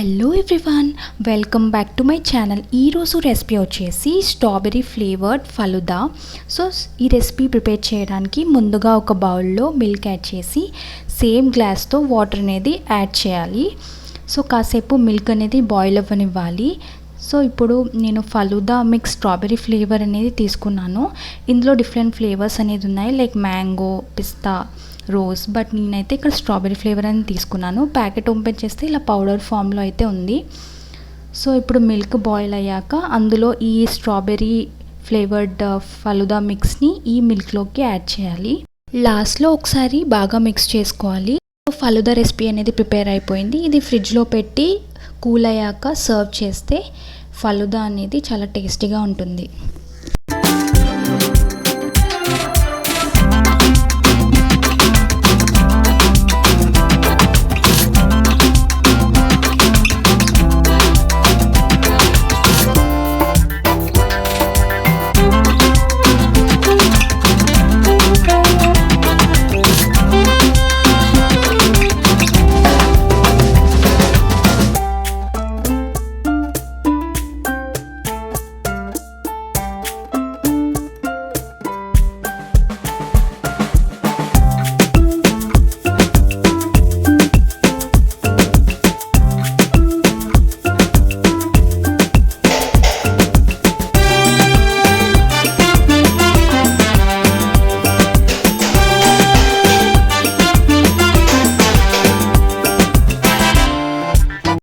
Hello everyone, welcome back to my channel. ఈరోజు recipe వచ్చేసి strawberry flavoured falooda. So ఈ recipe prepare చేయడానికి ముందుగా ఒక బౌల్లో మిల్క్ యాడ్ చేసి సేమ్ గ్లాస్తో వాటర్ అనేది యాడ్ చేయాలి. సో కాసేపు మిల్క్ అనేది బాయిల్ అవ్వనివ్వాలి. సో ఇప్పుడు నేను ఫలుదా మిక్స్ స్ట్రాబెర్రీ ఫ్లేవర్ అనేది తీసుకున్నాను. ఇందులో డిఫరెంట్ ఫ్లేవర్స్ అనేది ఉన్నాయి, like mango, pista, rose. But నేనైతే ఇక్కడ స్ట్రాబెర్రీ ఫ్లేవర్ అని తీసుకున్నాను. ప్యాకెట్ ఓపెన్ చేస్తే ఇలా పౌడర్ ఫామ్లో అయితే ఉంది. సో ఇప్పుడు మిల్క్ బాయిల్ అయ్యాక అందులో ఈ స్ట్రాబెర్రీ ఫ్లేవర్డ్ ఫలుదా మిక్స్ని ఈ మిల్క్లోకి యాడ్ చేయాలి. లాస్ట్లో ఒకసారి బాగా మిక్స్ చేసుకోవాలి. ఫలుదా రెసిపీ అనేది ప్రిపేర్ అయిపోయింది. ఇది ఫ్రిడ్జ్లో పెట్టి కూల్ అయ్యాక సర్వ్ చేస్తే ఫలుదా అనేది చాలా టేస్టీగా ఉంటుంది.